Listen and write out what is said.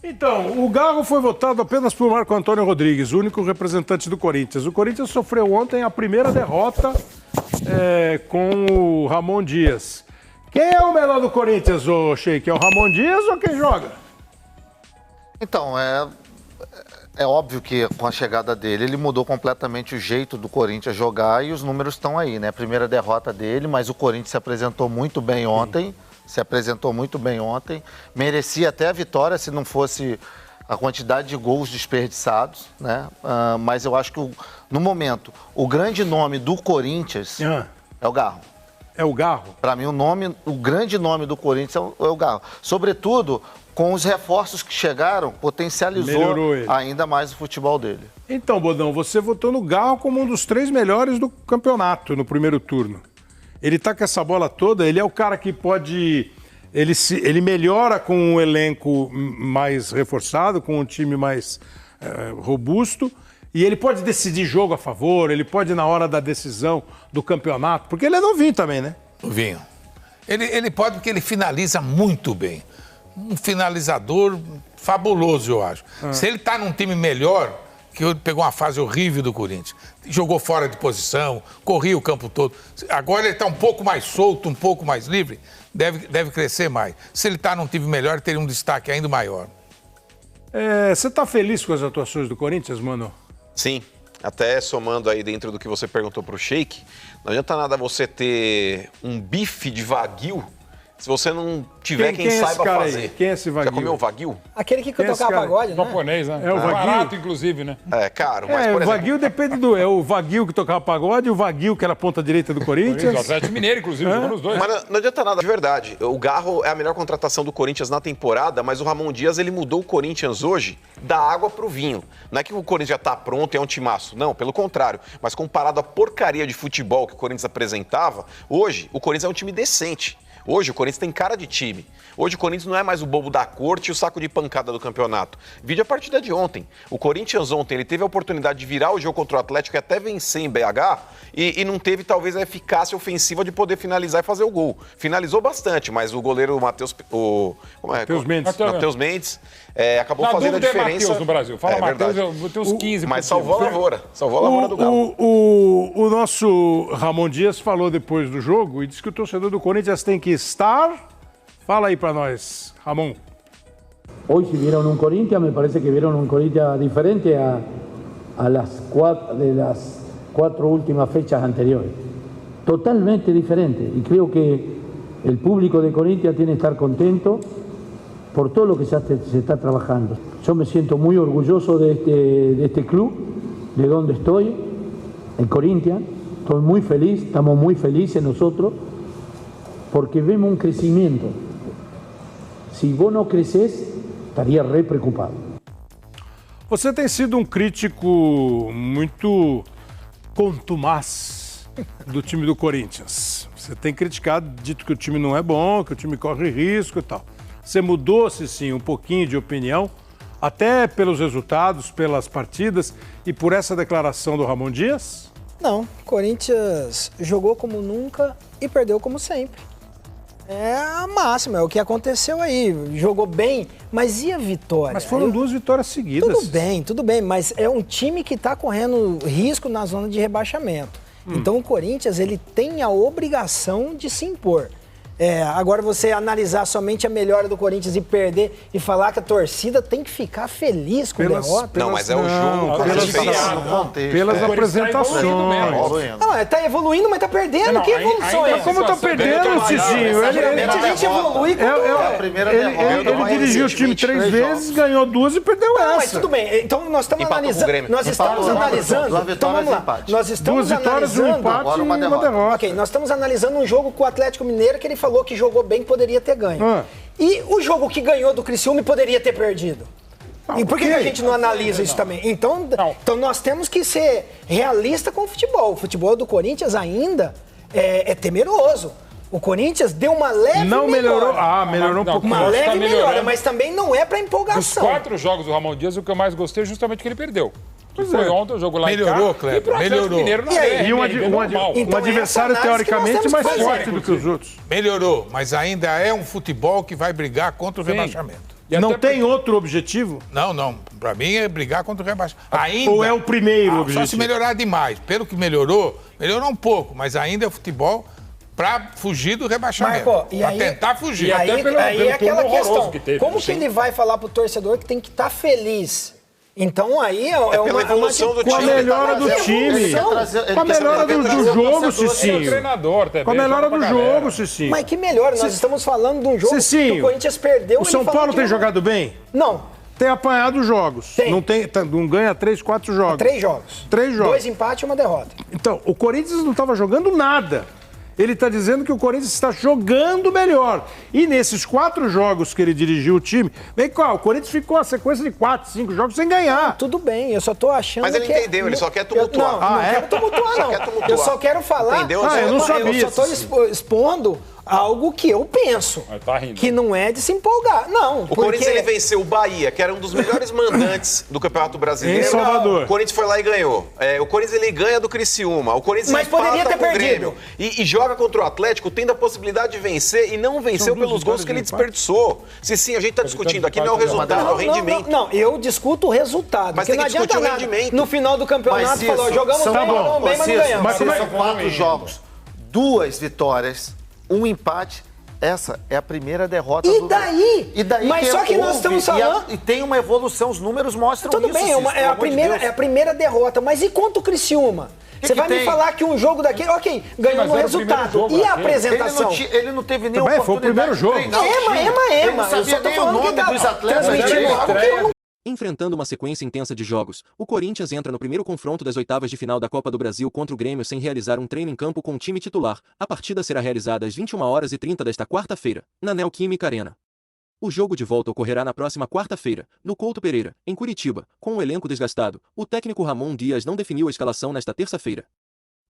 Então, o Garro foi votado apenas por Marco Antônio Rodrigues, o único representante do Corinthians. O Corinthians sofreu ontem a primeira derrota com o Ramon Dias. Quem é o melhor do Corinthians, ô Sheik? É o Ramon Dias ou quem joga? Então, é óbvio que com a chegada dele, ele mudou completamente o jeito do Corinthians jogar e os números estão aí, né? Primeira derrota dele, mas o Corinthians se apresentou muito bem ontem. Merecia até a vitória se não fosse a quantidade de gols desperdiçados, né? Mas eu acho que, no momento, o grande nome do Corinthians é o Garro. É o Garro? Para mim, o grande nome do Corinthians é o Garro. Sobretudo, com os reforços que chegaram, potencializou ainda mais o futebol dele. Então, Bodão, você votou no Garro como um dos 3 melhores do campeonato no primeiro turno. Ele tá com essa bola toda, ele é o cara que pode... Ele melhora com um elenco mais reforçado, com um time mais robusto, e ele pode decidir jogo a favor, ele pode na hora da decisão do campeonato, porque ele é novinho também, né? Novinho. Ele pode porque ele finaliza muito bem. Um finalizador fabuloso, eu acho. Se ele tá num time melhor... que pegou uma fase horrível do Corinthians, jogou fora de posição, corria o campo todo. Agora ele está um pouco mais solto, um pouco mais livre, deve crescer mais. Se ele está num time melhor, ele teria um destaque ainda maior. Você está feliz com as atuações do Corinthians, mano? Sim, até somando aí dentro do que você perguntou para o Sheik, não adianta nada você ter um bife de Wagyu se você não tiver quem saiba fazer. Quem é esse Wagyu? Já comeu o Wagyu? Aquele que tocava pagode, né? Japonês, né? É o Wagyu? Barato, inclusive, né? É caro, mas por exemplo... O Wagyu depende do... É o Wagyu que tocava pagode, o Wagyu que era a ponta direita do Corinthians. O Atlético Mineiro, inclusive, jogou nos dois. Mas não adianta nada, de verdade. O Garro é a melhor contratação do Corinthians na temporada, mas o Ramon Dias, ele mudou o Corinthians hoje da água pro vinho. Não é que o Corinthians já tá pronto e é um timaço. Não, pelo contrário. Mas comparado à porcaria de futebol que o Corinthians apresentava, hoje o Corinthians é um time decente. Hoje o Corinthians tem cara de time. Hoje o Corinthians não é mais o bobo da corte e o saco de pancada do campeonato. Vídeo a partida de ontem. O Corinthians ontem ele teve a oportunidade de virar o jogo contra o Atlético e até vencer em BH e não teve talvez a eficácia ofensiva de poder finalizar e fazer o gol. Finalizou bastante, mas o goleiro Matheus Mendes acabou fazendo a diferença. Matheus no Brasil. Fala Matheus, eu vou ter uns 15. Mas salvou a lavoura. Salvou a lavoura do Galo. O nosso Ramon Dias falou depois do jogo e disse que o torcedor do Corinthians tem que estar... Fala aí para nós, Ramon. Hoy si vieron un Corinthians, me parece que vieron un Corinthians diferente a las 4 últimas fechas anteriores. Totalmente diferente. Y creo que el público de Corinthians tiene que estar contento por todo lo que se está trabajando. Yo me siento muy orgulloso de este club, de donde estoy, en Corinthians. Estoy muy feliz, estamos muy felices nosotros, porque vemos un crecimiento. Se vos não crescesse, estaria re preocupado. Você tem sido um crítico muito contumaz do time do Corinthians. Você tem criticado, dito que o time não é bom, que o time corre risco e tal. Você mudou-se, sim, um pouquinho de opinião, até pelos resultados, pelas partidas e por essa declaração do Ramon Dias? Não, o Corinthians jogou como nunca e perdeu como sempre. É a máxima, é o que aconteceu aí. Jogou bem, mas e a vitória? Mas foram 2 vitórias seguidas. Tudo bem, mas é um time que está correndo risco na zona de rebaixamento. Então o Corinthians ele tem a obrigação de se impor. Agora você analisar somente a melhora do Corinthians e perder e falar que a torcida tem que ficar feliz com a derrota. Não, mas é o jogo. Pelas apresentações. Tá evoluindo, mas tá perdendo. Que evolução é essa? Como tá perdendo, Cizinho? A gente evolui com ele dirigiu o time 3 vezes, ganhou 2 e perdeu essa. Mas tudo bem. Então nós estamos analisando. Nós estamos analisando. Então vamos lá. Nós estamos 2 vitórias, 1 empate e uma derrota. Ok, nós estamos analisando um jogo com o Atlético Mineiro que ele falou que jogou bem, poderia ter ganho. E o jogo que ganhou do Criciúma poderia ter perdido. E por que a gente não analisa isso também? Então nós temos que ser realista com o futebol. O futebol do Corinthians ainda é temeroso. O Corinthians deu uma leve melhorou. Melhorou um pouco. Uma leve melhora, mas também não é para empolgação. Dos 4 jogos do Ramon Dias, o que eu mais gostei é justamente que ele perdeu. Foi ontem o jogo lá melhorou, Kleber, melhorou. E um adversário teoricamente mais forte do que os outros. Melhorou, mas ainda é um futebol que vai brigar contra o rebaixamento. Não tem outro objetivo? Não. Pra mim é brigar contra o rebaixamento. Ainda, Ou é o primeiro objetivo? Só se melhorar demais. Pelo que melhorou um pouco, mas ainda é futebol para fugir do rebaixamento. Marco, e aí, tentar fugir. E aí, pelo é aquela turno horroroso questão. que teve, Como que ele vai falar pro torcedor que tem que estar feliz? Então aí é pela evolução do Com a time. melhora do time. Com a melhora do jogo, Cicinho. Com a melhora do jogo, Cicinho. Mas que melhor, nós estamos falando de um jogo que o Corinthians perdeu. O São Paulo tem jogado bem? Não. Tem apanhado jogos. Tem. Não ganha 3, 4 jogos. 3 jogos. 3 jogos. 2 empates e 1 derrota. Então, o Corinthians não estava jogando nada. Ele está dizendo que o Corinthians está jogando melhor. E nesses 4 jogos que ele dirigiu o time, vem cá, o Corinthians ficou a sequência de 4, 5 jogos sem ganhar. Tudo bem, eu só tô achando que... Mas ele entendeu, ele só quer tumultuar. Não quero tumultuar, não. Eu só quero falar... Entendeu? Eu não sabia. Eu só estou expondo algo que eu penso. Tá rindo. Que não é de se empolgar. Não, O Corinthians ele venceu o Bahia, que era um dos melhores mandantes do Campeonato Brasileiro. Em Salvador. O Corinthians foi lá e ganhou. O Corinthians ele ganha do Criciúma. O Corinthians Mas poderia empata ter com o perdido. Grêmio. E joga contra o Atlético, tendo a possibilidade de vencer e não venceu pelos gols que ele desperdiçou. Sim, a gente está discutindo aqui, não é o resultado, é o rendimento. Não, eu discuto o resultado. Mas porque tem não que discutir adianta o nada. rendimento. No final do campeonato, falou, jogamos bem, mas não ganhamos. Mas são 4 jogos, 2 vitórias, 1 empate. Essa é a primeira derrota E daí? E daí Mas só que nós estamos falando... E tem uma evolução, os números mostram Tudo isso. bem, Cícero, é a primeira derrota. Mas e quanto o Criciúma? Você vai me falar que um jogo daquele... Ok, ganhou mas no era o primeiro resultado. jogo E a daquele. apresentação? Ele não teve nem Também foi o primeiro jogo. Ele não sabia nem o nome dos atletas. Transmitindo algo que eu não... Enfrentando uma sequência intensa de jogos, o Corinthians entra no primeiro confronto das oitavas de final da Copa do Brasil contra o Grêmio sem realizar um treino em campo com o time titular. A partida será realizada às 21h30 desta quarta-feira, na Neoquímica Arena. O jogo de volta ocorrerá na próxima quarta-feira, no Couto Pereira, em Curitiba. Com o elenco desgastado, o técnico Ramon Dias não definiu a escalação nesta terça-feira.